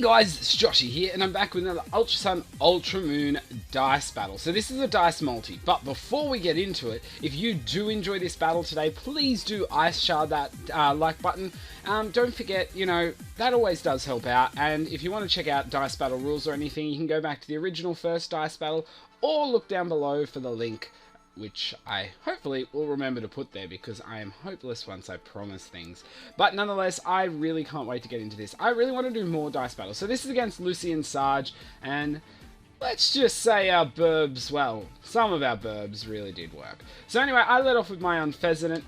guys, it's Joshy here, and I'm back with another Ultra Sun Ultra Moon dice battle. So this is a dice multi, but before we get into it, if you do enjoy this battle today, please do ice shard that like button. Don't forget, you know, that always does help out, and if you want to check out dice battle rules or anything, you can go back to the original first dice battle, or look down below for the link, which I hopefully will remember to put there because I am hopeless once I promise things. But nonetheless, I really can't wait to get into this. I really want to do more dice battles. So this is against Lucy and Sarge, and let's just say our burbs, well, some of our burbs really did work. So anyway, I let off with my Unpheasant.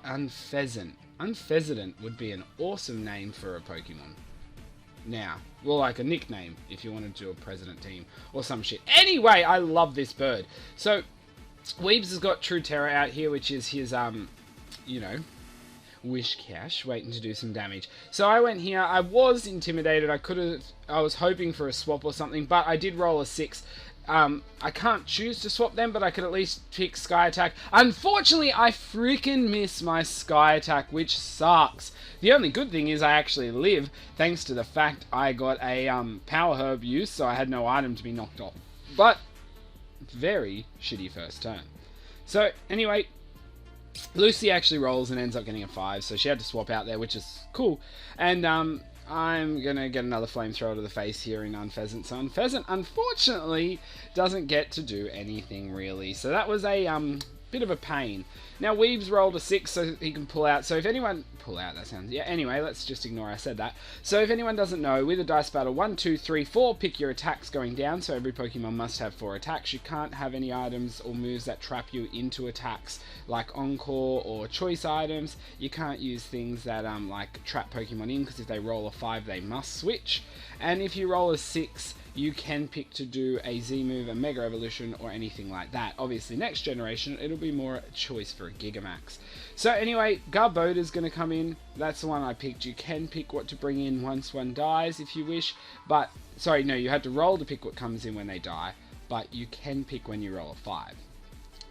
Unpheasant would be an awesome name for a Pokemon. Now, well, like a nickname if you wanted to do a president team or some shit. Anyway, I love this bird. So Weebs has got True Terror out here, which is his, you know, Wish Cash, waiting to do some damage. So I went here, I was intimidated, I was hoping for a swap or something, but I did roll a 6. I can't choose to swap them, but I could at least pick Sky Attack. Unfortunately, I freaking miss my Sky Attack, which sucks. The only good thing is I actually live, thanks to the fact I got a, Power Herb use, so I had no item to be knocked off. But very shitty first turn. So anyway, Lucy actually rolls and ends up getting a 5, so she had to swap out there, which is cool. And I'm gonna get another flamethrower to the face here in Unpheasant. So Unpheasant unfortunately doesn't get to do anything really, so that was a bit of a pain. Now Weebs rolled a 6 so he can pull out. So if anyone pull out, that sounds, yeah, anyway, let's just ignore I said that. So if anyone doesn't know, with a dice battle 1, 2, 3, 4, pick your attacks going down. So every Pokemon must have 4 attacks. You can't have any items or moves that trap you into attacks like Encore or choice items. You can't use things that like trap Pokemon in, because if they roll a 5 they must switch. And if you roll a 6, you can pick to do a Z move, a Mega Evolution, or anything like that. Obviously, next generation, it'll be more a choice for a Gigamax. So anyway, Garboda's going to come in. That's the one I picked. You can pick what to bring in once one dies if you wish. But, sorry, no, you had to roll to pick what comes in when they die. But you can pick when you roll a 5.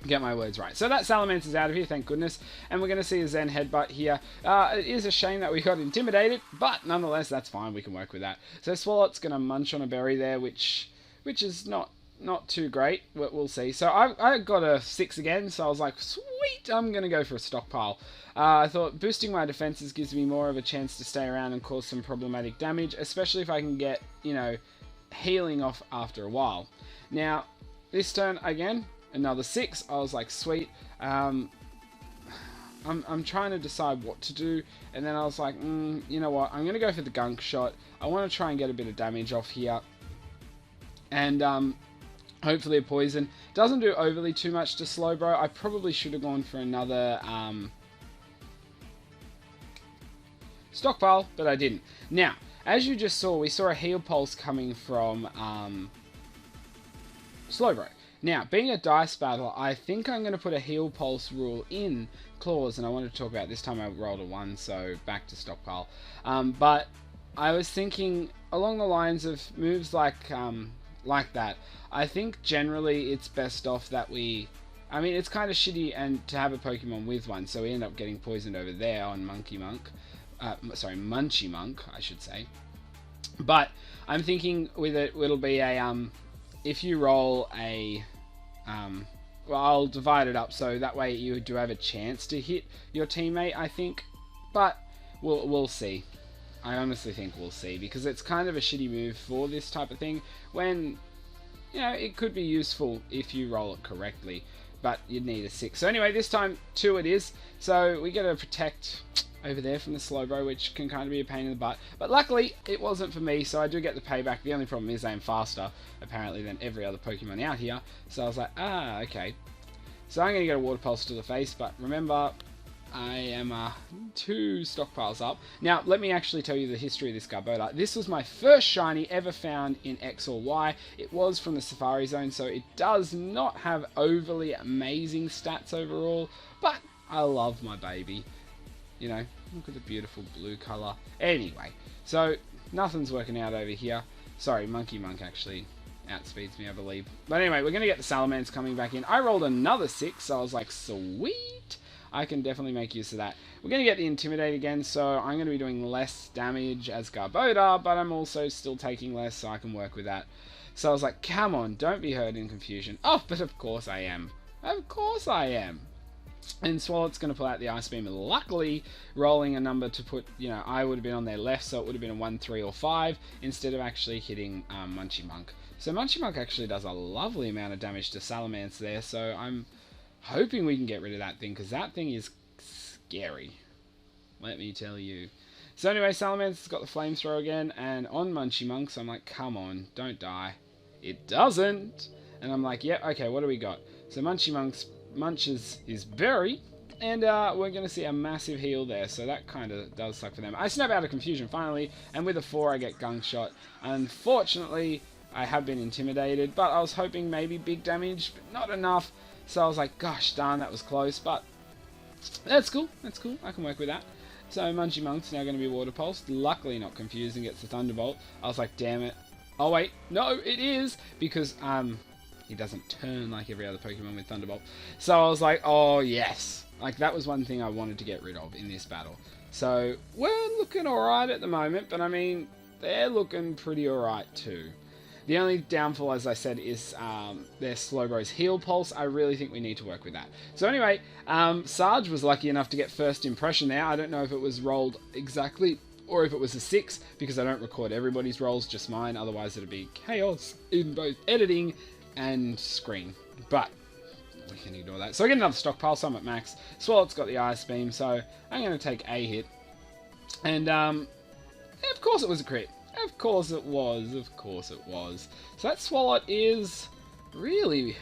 Get my words right. So that Salamancer's out of here, thank goodness. And we're going to see a Zen Headbutt here. It is a shame that we got intimidated, but nonetheless, that's fine. We can work with that. So Swalot's going to munch on a berry there, which is not too great. We'll see. So I got a 6 again, so I was like, sweet, I'm going to go for a stockpile. I thought boosting my defenses gives me more of a chance to stay around and cause some problematic damage, especially if I can get, you know, healing off after a while. Now, this turn, again, another 6. I was like, sweet. I'm trying to decide what to do, and then I was like, you know what, I'm going to go for the Gunk Shot. I want to try and get a bit of damage off here, and hopefully a poison. Doesn't do overly too much to Slowbro. I probably should have gone for another stockpile, but I didn't. Now, as you just saw, we saw a Heal Pulse coming from Slowbro. Now, being a dice battle, I think I'm going to put a Heal Pulse rule in Claws, and I wanted to talk about this time I rolled a 1, so back to stockpile. But I was thinking along the lines of moves like that. I think generally it's best off that we, I mean, it's kind of shitty and to have a Pokemon with one, so we end up getting poisoned over there on Munchy Monk, I should say. But I'm thinking with it, it'll be a if you roll a, well, I'll divide it up so that way you do have a chance to hit your teammate, I think. But we'll see. I honestly think we'll see, because it's kind of a shitty move for this type of thing, when, you know, it could be useful if you roll it correctly, but you'd need a 6. So anyway, this time 2 it is. So we get a Protect over there from the Slowbro, which can kind of be a pain in the butt. But luckily, it wasn't for me, so I do get the payback. The only problem is I'm faster, apparently, than every other Pokemon out here. So I was like, okay. So I'm going to get a Water Pulse to the face, but remember, I am 2 stockpiles up. Now, let me actually tell you the history of this Garboda. This was my first shiny ever found in X or Y. It was from the Safari Zone, so it does not have overly amazing stats overall, but I love my baby. You know, look at the beautiful blue colour. Anyway, so nothing's working out over here. Sorry, Monkey Monk actually outspeeds me, I believe. But anyway, we're going to get the Salamence coming back in. I rolled another 6, so I was like, sweet. hit, I can definitely make use of that. We're going to get the Intimidate again, so I'm going to be doing less damage as Garbodor, but I'm also still taking less, so I can work with that. So I was like, come on, don't be hurt in confusion. Oh, but of course I am. Of course I am. And Swalot's going to pull out the Ice Beam, and luckily rolling a number to put, I would have been on their left, so it would have been a 1, 3, or 5, instead of actually hitting Munchie Monk. So Munchie Monk actually does a lovely amount of damage to Salamence there, so I'm hoping we can get rid of that thing, because that thing is scary. Let me tell you. So anyway, Salamence has got the Flamethrower again, and on Munchie Monk, so I'm like, come on, don't die. It doesn't! And I'm like, yeah, okay, what do we got? So Munchie Monk's munches his berry, and we're going to see a massive heal there, so that kind of does suck for them. I snap out of confusion finally, and with a 4 I get Gunk Shot. Unfortunately, I have been intimidated, but I was hoping maybe big damage, but not enough, so I was like, gosh darn, that was close, but that's cool, I can work with that. So Munchie Monk's now going to be Water Pulsed, luckily not confused and gets the Thunderbolt. I was like, damn it. Oh wait, no, it is, because he doesn't turn like every other Pokemon with Thunderbolt. So I was like, oh yes. Like, that was one thing I wanted to get rid of in this battle. So we're looking alright at the moment, but I mean, they're looking pretty alright too. The only downfall, as I said, is their Slowbro's Heal Pulse. I really think we need to work with that. So anyway, Sarge was lucky enough to get first impression there. I don't know if it was rolled exactly or if it was a 6, because I don't record everybody's rolls, just mine. Otherwise it'd be chaos in both editing and screen, but we can ignore that. So I get another stockpile, so I'm at max. Swalot's got the Ice Beam, so I'm going to take a hit. And of course it was a crit. Of course it was. Of course it was. So that Swalot is really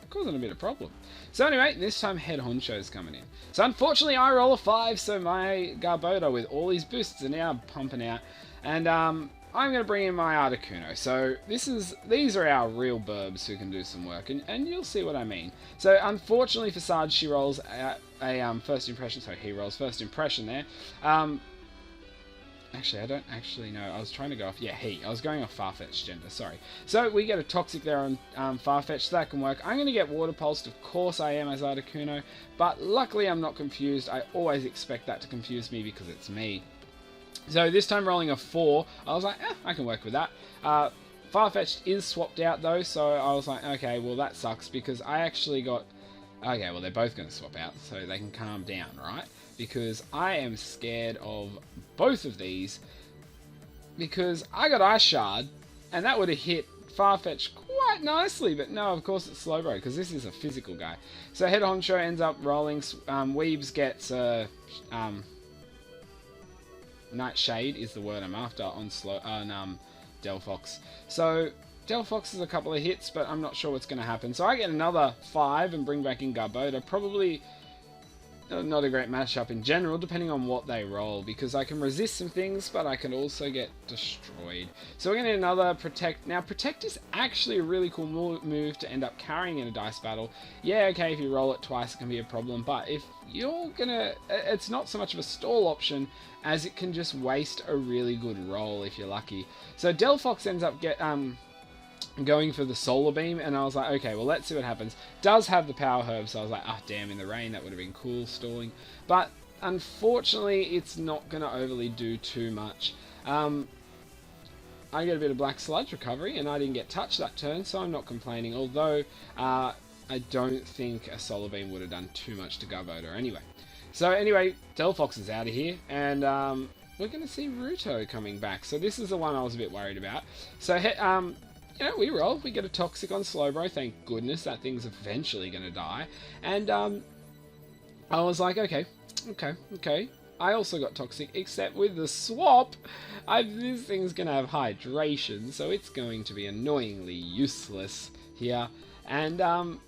causing a bit of problem. So anyway, this time Head Honcho's coming in. So unfortunately I roll a 5, so my Garbodor with all these boosts are now pumping out. And I'm going to bring in my Articuno. So these are our real burbs who can do some work, and you'll see what I mean. So unfortunately for Sarge, she rolls a first impression, so he rolls first impression there. Actually, I don't actually know. I was trying to go off, I was going off Farfetch'd gender, sorry. So we get a Toxic there on Farfetch'd, so that can work. I'm going to get Water Pulsed, of course I am as Articuno, but luckily I'm not confused. I always expect that to confuse me because it's me. So this time rolling a 4, I was like, I can work with that. Farfetch'd is swapped out though, so I was like, okay, well that sucks because I actually got... Okay, well they're both going to swap out, so they can calm down, right? Because I am scared of both of these, because I got Ice Shard, and that would have hit Farfetch'd quite nicely, but no, of course it's Slowbro, because this is a physical guy. So Head Honcho ends up rolling, Weebs gets... Nightshade is the word I'm after on Delphox. So Delphox is a couple of hits, but I'm not sure what's going to happen. So I get another 5 and bring back in Garbodor. Probably not a great matchup in general, depending on what they roll, because I can resist some things, but I can also get destroyed. So we're going to need another Protect. Now, Protect is actually a really cool move to end up carrying in a dice battle. Yeah, okay, if you roll it twice, it can be a problem, but if you're going to... It's not so much of a stall option, as it can just waste a really good roll if you're lucky. So Delphox ends up going for the Solar Beam, and I was like, okay, well, let's see what happens. Does have the Power Herb, so I was like, damn, in the rain, that would have been cool, stalling. But unfortunately, it's not going to overly do too much. I get a bit of Black Sludge recovery, and I didn't get touched that turn, so I'm not complaining, although I don't think a Solar Beam would have done too much to Garbodor anyway. So anyway, Delphox is out of here, and we're going to see Ruto coming back. So this is the one I was a bit worried about. So, we roll. We get a Toxic on Slowbro. Thank goodness that thing's eventually going to die. And I was like, okay. I also got Toxic, except with the swap, this thing's going to have Hydration, so it's going to be annoyingly useless here. And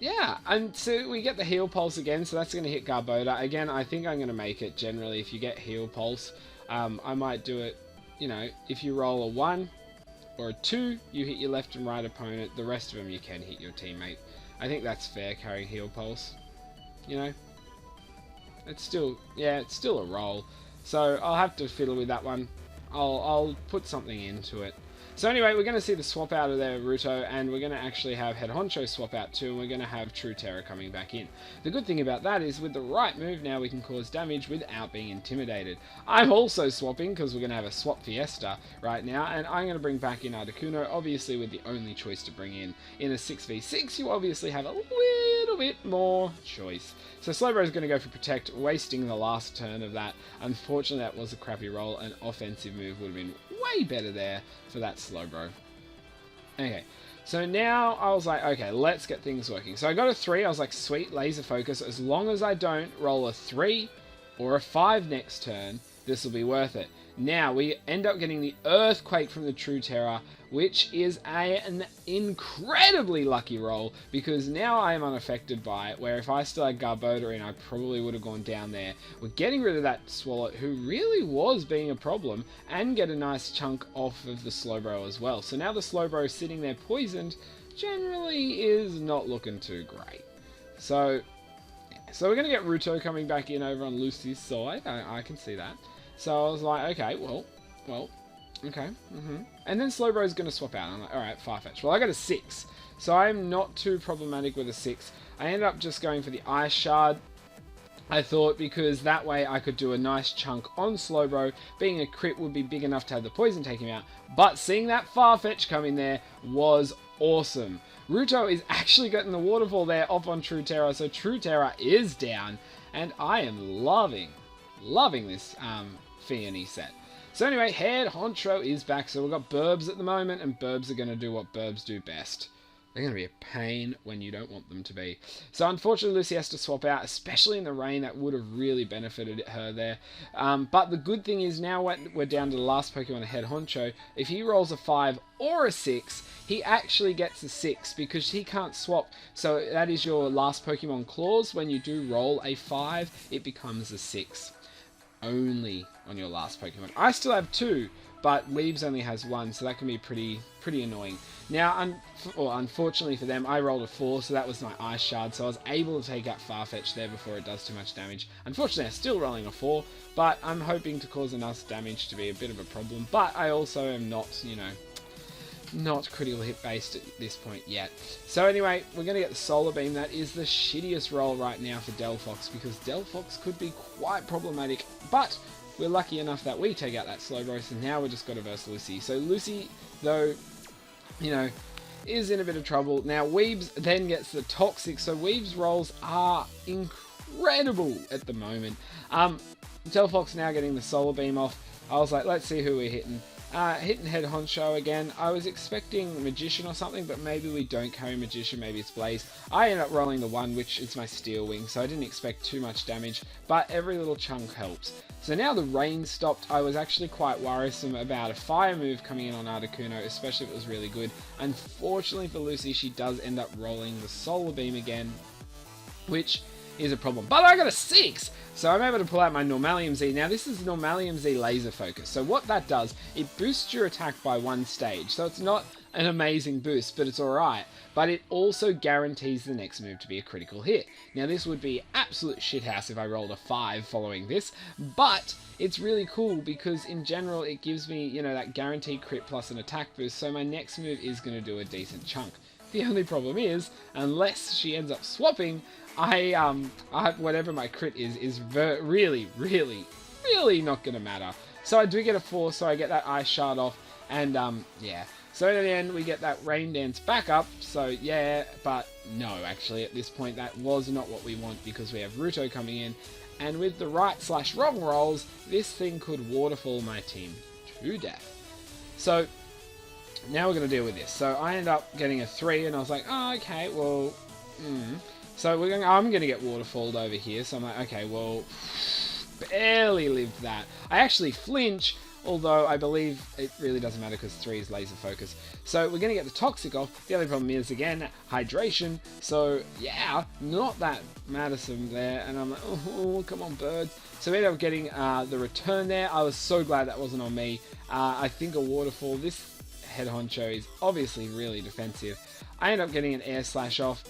yeah, and so we get the Heal Pulse again, so that's going to hit Garbodor. Again, I think I'm going to make it generally if you get Heal Pulse. I might do it, if you roll a 1 or a 2, you hit your left and right opponent. The rest of them you can hit your teammate. I think that's fair, carrying Heal Pulse. It's still a roll. So I'll have to fiddle with that one. I'll put something into it. So anyway, we're going to see the swap out of their Ruto, and we're going to actually have Head Honcho swap out too, and we're going to have True Terror coming back in. The good thing about that is with the right move now we can cause damage without being intimidated. I'm also swapping because we're going to have a swap Fiesta right now, and I'm going to bring back in Articuno, obviously with the only choice to bring in. In a 6v6, you obviously have a little bit more choice. So Slowbro is going to go for Protect, wasting the last turn of that. Unfortunately, that was a crappy roll. An offensive move would have been way better there for that Slowbro. Okay, so now I was like, okay, let's get things working. So I got a 3. I was like, sweet, laser focus. As long as I don't roll a 3 or a 5 next turn, this will be worth it. Now, we end up getting the Earthquake from the True Terror, which is an incredibly lucky roll, because now I am unaffected by it, where if I still had Garbodor in, I probably would have gone down there. We're getting rid of that Swalot, who really was being a problem, and get a nice chunk off of the Slowbro as well. So now the Slowbro sitting there poisoned generally is not looking too great. So we're going to get Ruto coming back in over on Lucy's side. I can see that. So I was like, okay, well, okay, And then Slowbro is going to swap out. I'm like, alright, Farfetch. Well, I got a 6, so I'm not too problematic with a 6. I ended up just going for the Ice Shard, I thought, because that way I could do a nice chunk on Slowbro. Being a crit would be big enough to have the poison take him out, but seeing that Farfetch come in there was awesome. Ruto is actually getting the waterfall there off on True Terror, so True Terror is down, and I am loving this Fianny set. So anyway, Head Honcho is back. So we've got Burbs at the moment, and Burbs are going to do what Burbs do best. They're going to be a pain when you don't want them to be. So unfortunately, Lucy has to swap out, especially in the rain. That would have really benefited her there. But the good thing is now we're down to the last Pokemon, Head Honcho. If he rolls a 5 or a 6, he actually gets a 6 because he can't swap. So that is your last Pokemon clause. When you do roll a 5, it becomes a 6. Only on your last Pokemon. I still have 2, but Weebs only has 1, so that can be pretty annoying. Now, unfortunately for them, I rolled a 4, so that was my Ice Shard, so I was able to take out Farfetch there before it does too much damage. Unfortunately, I'm still rolling a 4, but I'm hoping to cause enough damage to be a bit of a problem, but I also am not, not critical hit based at this point yet. So anyway, we're going to get the Solar Beam. That is the shittiest roll right now for Delphox, because Delphox could be quite problematic, but we're lucky enough that we take out that Slowbro, so now we've just got to verse Lucy. So Lucy, though, is in a bit of trouble. Now Weebs then gets the Toxic, so Weebs rolls are incredible at the moment. Delphox now getting the Solar Beam off. I was like, let's see who we're hitting. Hitting Head Honcho again. I was expecting Magician or something, but maybe we don't carry Magician, maybe it's Blaze. I end up rolling the 1, which is my Steel Wing, so I didn't expect too much damage, but every little chunk helps. So now the rain stopped. I was actually quite worrisome about a Fire move coming in on Articuno, especially if it was really good. Unfortunately for Lucy, she does end up rolling the Solar Beam again, which is a problem. But I got a 6! So I'm able to pull out my Normalium Z. Now this is Normalium Z Laser Focus. So what that does, it boosts your attack by 1 stage. So it's not an amazing boost, but it's alright. But it also guarantees the next move to be a critical hit. Now this would be absolute shithouse if I rolled a 5 following this, but it's really cool because in general it gives me, that guaranteed crit plus an attack boost, so my next move is going to do a decent chunk. The only problem is, unless she ends up swapping, whatever my crit is really not going to matter. So I do get a 4, so I get that Ice Shard off, and yeah. So in the end, we get that Rain Dance back up, so yeah, but no, actually, at this point, that was not what we want, because we have Ruto coming in, and with the right/wrong rolls, this thing could waterfall my team to death. So now we're going to deal with this. So I end up getting a 3, and I was like, oh, okay, well, So I'm going to get waterfalled over here. So I'm like, okay, well, barely lived that. I actually flinch, although I believe it really doesn't matter because 3 is laser focus. So we're going to get the Toxic off. The only problem is, again, hydration. So yeah, not that Madison there. And I'm like, oh, come on, birds. So we ended up getting the return there. I was so glad that wasn't on me. I think a waterfall. This Head Honcho is obviously really defensive. I end up getting an Air Slash off.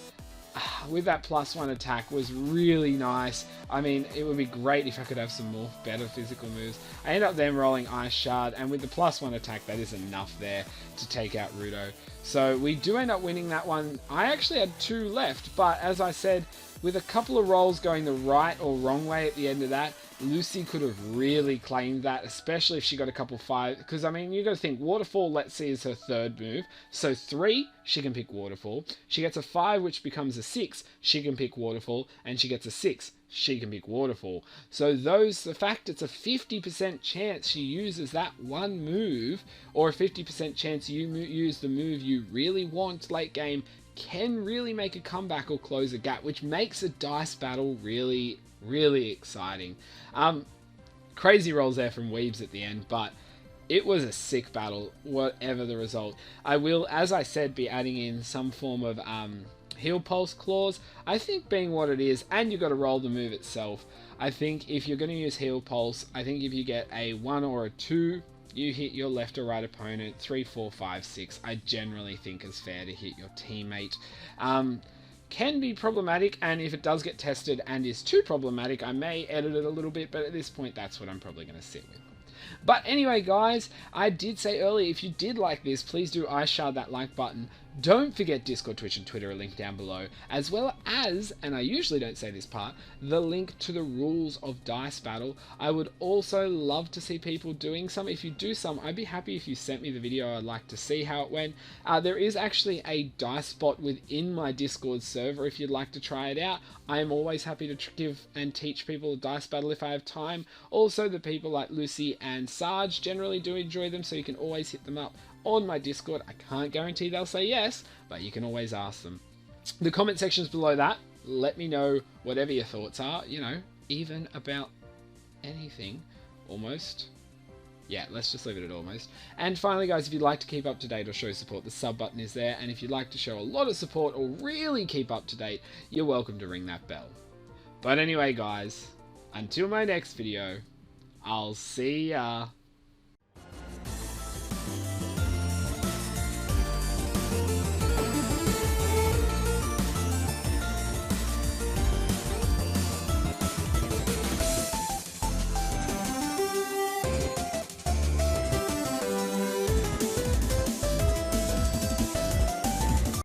with that +1 attack was really nice. I mean, it would be great if I could have some more better physical moves. I end up then rolling Ice Shard, and with the +1 attack, that is enough there to take out Rudo. So we do end up winning that one. I actually had 2 left, but as I said, with a couple of rolls going the right or wrong way at the end of that, Lucy could have really claimed that, especially if she got a couple 5. Because, I mean, you got to think, Waterfall, let's see, is her 3rd move. So 3, she can pick Waterfall. She gets a 5, which becomes a 6. She can pick Waterfall. And she gets a 6. She can pick Waterfall. So the fact it's a 50% chance she uses that one move, or a 50% chance you use the move you really want late game, can really make a comeback or close a gap, which makes a dice battle really, really exciting. Crazy rolls there from Weebs at the end, but it was a sick battle, whatever the result. I will, as I said, be adding in some form of heal pulse clause. I think being what it is, and you've got to roll the move itself, I think if you're going to use heal pulse, I think if you get a 1 or a 2, you hit your left or right opponent. 3, 4, 5, 6, I generally think is fair to hit your teammate. Can be problematic, and if it does get tested and is too problematic, I may edit it a little bit, but at this point, that's what I'm probably going to sit with. But anyway, guys, I did say earlier, if you did like this, please do Ice Shard that like button. Don't forget Discord, Twitch, and Twitter, a link down below, as well as, and I usually don't say this part, the link to the rules of Dice Battle. I would also love to see people doing some. If you do some, I'd be happy if you sent me the video. I'd like to see how it went. There is actually a dice bot within my Discord server if you'd like to try it out. I am always happy to give and teach people Dice Battle if I have time. Also, the people like Lucy and Sarge generally do enjoy them, so you can always hit them up on my Discord. I can't guarantee they'll say yes, but you can always ask them. The comment sections below that, let me know whatever your thoughts are, you know, even about anything, almost. Yeah, let's just leave it at almost. And finally, guys, if you'd like to keep up to date or show support, the sub button is there. And if you'd like to show a lot of support or really keep up to date, you're welcome to ring that bell. But anyway, guys, until my next video, I'll see ya.